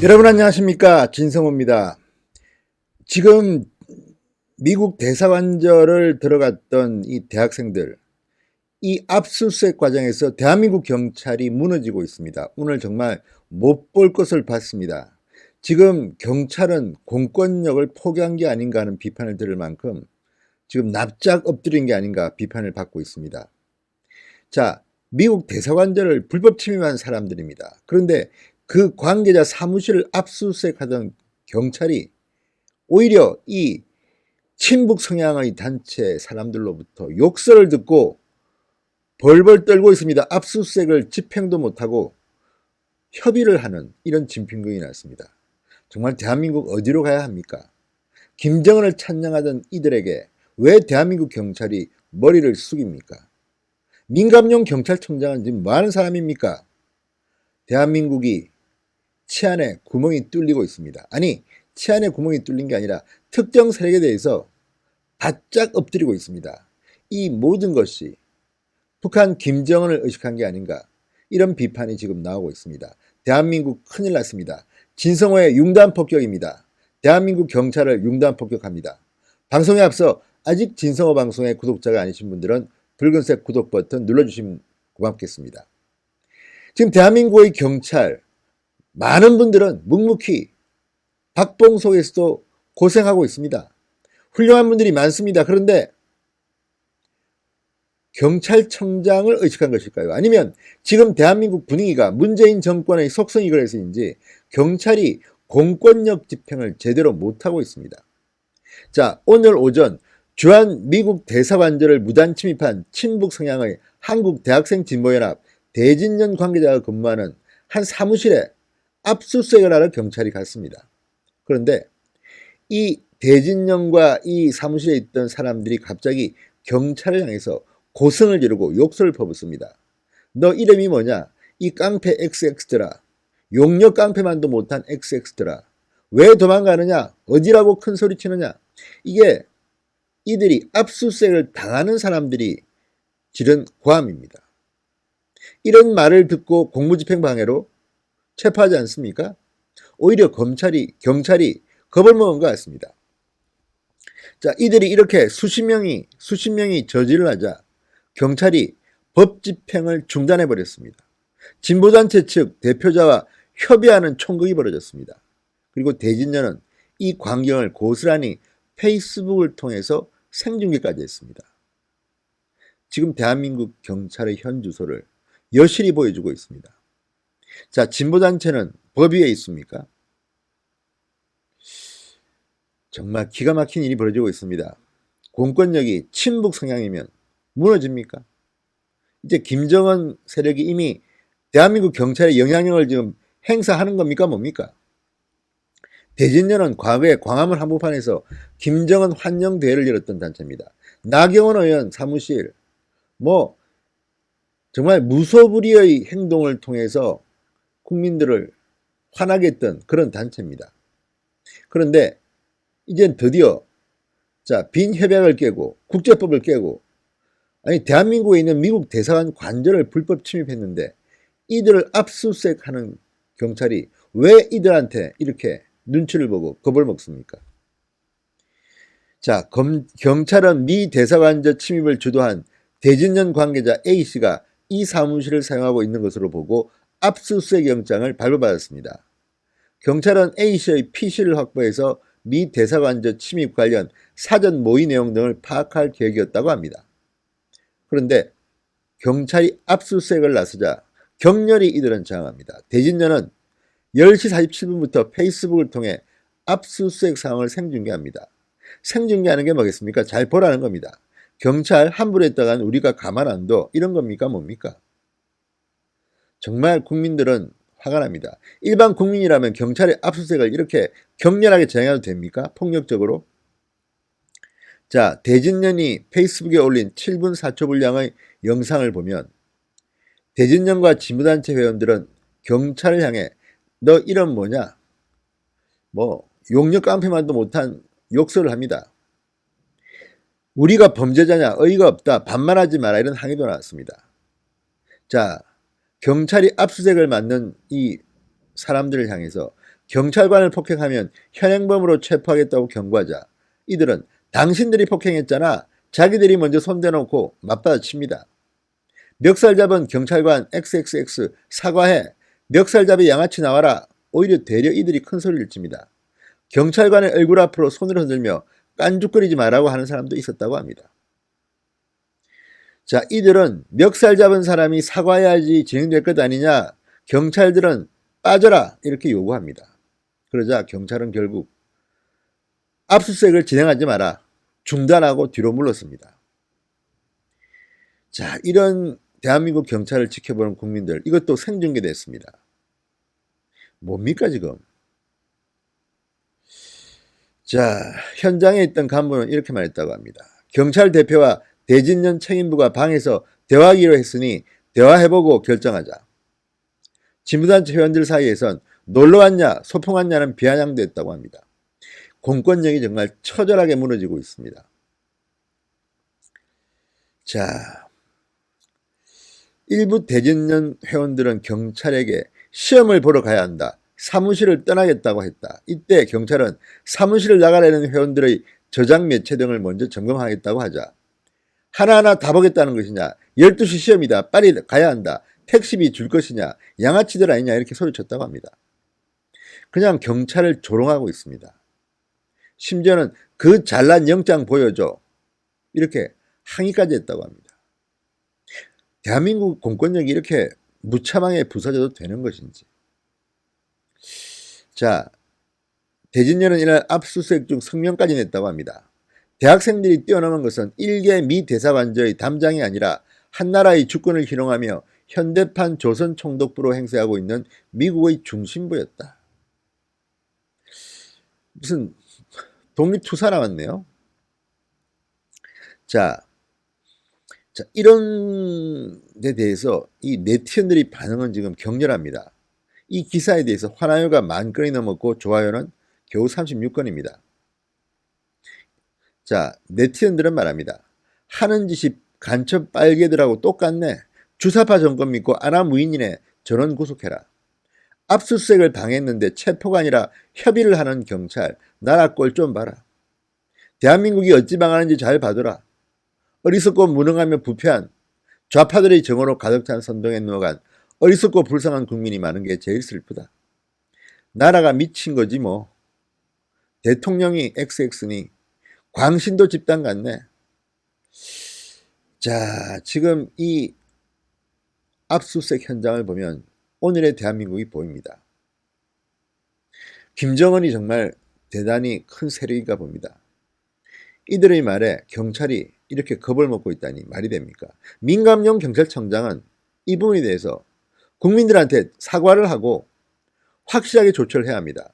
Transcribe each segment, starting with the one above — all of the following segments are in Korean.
여러분 안녕하십니까, 진성호입니다. 지금 미국 대사관절을 들어갔던 이 대학생들, 이 압수수색 과정에서 대한민국 경찰이 무너지고 있습니다. 오늘 정말 못 볼 것을 봤습니다. 지금 경찰은 공권력을 포기한 게 아닌가 하는 비판을 들을 만큼 지금 납작 엎드린 게 아닌가 비판을 받고 있습니다. 자, 미국 대사관절을 불법 침입한 사람들입니다. 그런데 그 관계자 사무실을 압수수색하던 경찰이 오히려 이 친북 성향의 단체 사람들로부터 욕설을 듣고 벌벌 떨고 있습니다. 압수수색을 집행도 못하고 협의를 하는 이런 진평경이 났습니다. 정말 대한민국 어디로 가야 합니까? 김정은을 찬양하던 이들에게 왜 대한민국 경찰이 머리를 숙입니까? 민감용 경찰청장은 지금 뭐 하는 사람입니까? 대한민국이 치안에 구멍이 뚫리고 있습니다. 아니, 치안에 구멍이 뚫린 게 아니라 특정 세력에 대해서 바짝 엎드리고 있습니다. 이 모든 것이 북한 김정은을 의식한 게 아닌가, 이런 비판이 지금 나오고 있습니다. 대한민국 큰일 났습니다. 진성호의 융단폭격입니다. 대한민국 경찰을 융단폭격합니다. 방송에 앞서 아직 진성호 방송의 구독자가 아니신 분들은 붉은색 구독 버튼 눌러주시면 고맙겠습니다. 지금 대한민국의 경찰, 많은 분들은 묵묵히 박봉 속에서도 고생하고 있습니다. 훌륭한 분들이 많습니다. 그런데 경찰청장을 의식한 것일까요? 아니면 지금 대한민국 분위기가 문재인 정권의 속성이 그래서인지 경찰이 공권력 집행을 제대로 못하고 있습니다. 자, 오늘 오전 주한 미국 대사관절을 무단 침입한 친북 성향의 한국 대학생 진보연합 대진년 관계자가 근무하는 한 사무실에 압수수색을 하러 경찰이 갔습니다. 그런데 이 대진년과 이 사무실에 있던 사람들이 갑자기 경찰을 향해서 고성을 지르고 욕설을 퍼붓습니다. 너 이름이 뭐냐? 이 깡패 XX더라. 용역 깡패만도 못한 XX더라. 왜 도망가느냐? 어디라고 큰 소리 치느냐? 이게 이들이 압수수색을 당하는 사람들이 지른 고함입니다. 이런 말을 듣고 공무집행방해로 체포하지 않습니까? 오히려 경찰이 겁을 먹은 것 같습니다. 자, 이들이 이렇게 수십 명이 저지를 하자 경찰이 법 집행을 중단해 버렸습니다. 진보단체 측 대표자와 협의하는 총극이 벌어졌습니다. 그리고 대진년은 이 광경을 고스란히 페이스북을 통해서 생중계까지 했습니다. 지금 대한민국 경찰의 현 주소를 여실히 보여주고 있습니다. 자, 진보단체는 법 위에 있습니까? 정말 기가 막힌 일이 벌어지고 있습니다. 공권력이 친북 성향이면 무너집니까? 이제 김정은 세력이 이미 대한민국 경찰의 영향력을 지금 행사하는 겁니까? 뭡니까? 대진년은 과거에 광화문 한복판에서 김정은 환영 대회를 열었던 단체입니다. 나경원 의원 사무실, 정말 무소불위의 행동을 통해서 국민들을 화나게 했던 그런 단체입니다. 그런데 이젠 드디어 빈 협약을 깨고 국제법을 깨고, 아니 대한민국에 있는 미국 대사관 관절을 불법 침입했는데 이들을 압수수색하는 경찰이 왜 이들한테 이렇게 눈치를 보고 겁을 먹습니까? 자, 경찰은 미 대사관절 침입을 주도한 대진년 관계자 A씨가 이 사무실을 사용하고 있는 것으로 보고 압수수색 영장을 발부받았습니다. 경찰은 A씨의 PC를 확보해서 미 대사관절 침입 관련 사전 모의 내용 등을 파악할 계획이었다고 합니다. 그런데 경찰이 압수수색을 나서자 격렬히 이들은 저항합니다. 대진년은 10시 47분부터 페이스북을 통해 압수수색 상황을 생중계합니다. 생중계하는 게 뭐겠습니까? 잘 보라는 겁니다. 경찰 함부로 했다간 우리가 가만 안 둬, 이런 겁니까? 뭡니까? 정말 국민들은 화가 납니다. 일반 국민이라면 경찰의 압수수색을 이렇게 격렬하게 저항해도 됩니까? 폭력적으로? 자, 대진년이 페이스북에 올린 7분 4초 분량의 영상을 보면 대진년과 진보단체 회원들은 경찰을 향해 너 이름 뭐냐? 용역 깡패만도 못한 욕설을 합니다. 우리가 범죄자냐? 어이가 없다. 반말하지 마라. 이런 항의도 나왔습니다. 자, 경찰이 압수수색을 맡는 이 사람들을 향해서 경찰관을 폭행하면 현행범으로 체포하겠다고 경고하자 이들은 당신들이 폭행했잖아. 자기들이 먼저 손대놓고 맞받아칩니다. 멱살 잡은 경찰관 XXX 사과해. 멱살 잡이 양아치 나와라. 오히려 되려 이들이 큰 소리를 칩니다. 경찰관의 얼굴 앞으로 손을 흔들며 깐죽거리지 말라고 하는 사람도 있었다고 합니다. 자, 이들은 멱살 잡은 사람이 사과해야지 진행될 것 아니냐. 경찰들은 빠져라 이렇게 요구합니다. 그러자 경찰은 결국 압수수색을 진행하지 마라. 중단하고 뒤로 물러섭니다. 자, 이런 대한민국 경찰을 지켜보는 국민들, 이것도 생중계됐습니다. 뭡니까 지금? 자, 현장에 있던 간부는 이렇게 말했다고 합니다. 경찰 대표와 대진년 책임부가 방에서 대화하기로 했으니 대화해보고 결정하자. 진보단체 회원들 사이에선 놀러왔냐 소풍왔냐는 비아냥도 했다고 합니다. 공권력이 정말 처절하게 무너지고 있습니다. 자, 일부 대진년 회원들은 경찰에게 시험을 보러 가야 한다. 사무실을 떠나겠다고 했다. 이때 경찰은 사무실을 나가려는 회원들의 저장 매체 등을 먼저 점검하겠다고 하자 하나하나 다 보겠다는 것이냐. 12시 시험이다. 빨리 가야 한다. 택시비 줄 것이냐. 양아치들 아니냐 이렇게 소리쳤다고 합니다. 그냥 경찰을 조롱하고 있습니다. 심지어는 그 잘난 영장 보여줘. 이렇게 항의까지 했다고 합니다. 대한민국 공권력이 이렇게 무참하게 부서져도 되는 것인지. 자, 대진년은 이날 압수수색 중 성명까지 냈다고 합니다. 대학생들이 뛰어넘은 것은 일개 미 대사관저의 담장이 아니라 한나라의 주권을 희롱하며 현대판 조선 총독부로 행세하고 있는 미국의 중심부였다. 무슨 독립투사 나왔네요. 자, 이런 데 대해서 이 네티즌들이 반응은 지금 격렬합니다. 이 기사에 대해서 환하요가 10,000건이 넘었고 좋아요는 겨우 36건입니다. 자, 네티즌들은 말합니다. 하는 짓이 간첩 빨개들하고 똑같네. 주사파 정권 믿고 아나무인이네. 전원 구속해라. 압수수색을 당했는데 체포가 아니라 협의를 하는 경찰. 나라 꼴 좀 봐라. 대한민국이 어찌 망하는지 잘 봐둬라. 어리석고 무능하며 부패한 좌파들의 정어로 가득 찬 선동에 누워간 어리석고 불쌍한 국민이 많은 게 제일 슬프다. 나라가 미친 거지 뭐. 대통령이 XX니 광신도 집단 같네. 자, 지금 이 압수수색 현장을 보면 오늘의 대한민국이 보입니다. 김정은이 정말 대단히 큰 세력인가 봅니다. 이들의 말에 경찰이 이렇게 겁을 먹고 있다니 말이 됩니까? 민감용 경찰청장은 이 부분에 대해서 국민들한테 사과를 하고 확실하게 조처를 해야 합니다.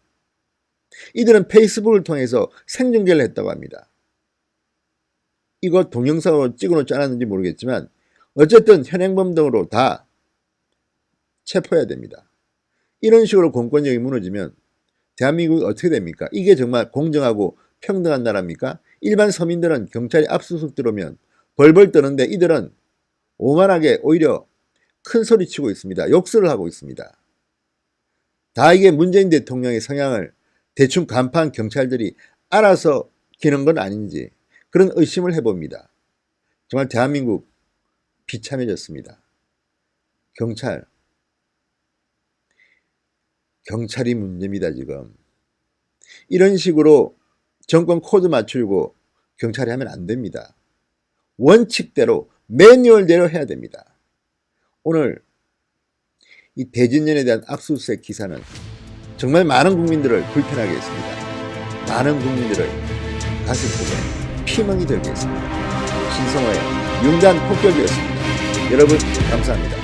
이들은 페이스북을 통해서 생중계를 했다고 합니다. 이거 동영상으로 찍어놓지 않았는지 모르겠지만 어쨌든 현행범 등으로 다 체포해야 됩니다. 이런 식으로 공권력이 무너지면 대한민국이 어떻게 됩니까? 이게 정말 공정하고 평등한 나라입니까? 일반 서민들은 경찰이 압수수색 들어오면 벌벌 떠는데 이들은 오만하게 오히려 큰 소리 치고 있습니다. 욕설을 하고 있습니다. 다 이게 문재인 대통령의 성향을 대충 간파한 경찰들이 알아서 기는 건 아닌지 그런 의심을 해봅니다. 정말 대한민국 비참해졌습니다. 경찰이 문제입니다. 지금 이런 식으로 정권 코드 맞추고 경찰이 하면 안 됩니다. 원칙대로 매뉴얼대로 해야 됩니다. 오늘 이 대진년에 대한 압수수색 기사는 정말 많은 국민들을 불편하게 했습니다. 많은 국민들을 가슴속에 피멍이 들게 했습니다. 신성호의 융단 폭격이었습니다. 여러분 감사합니다.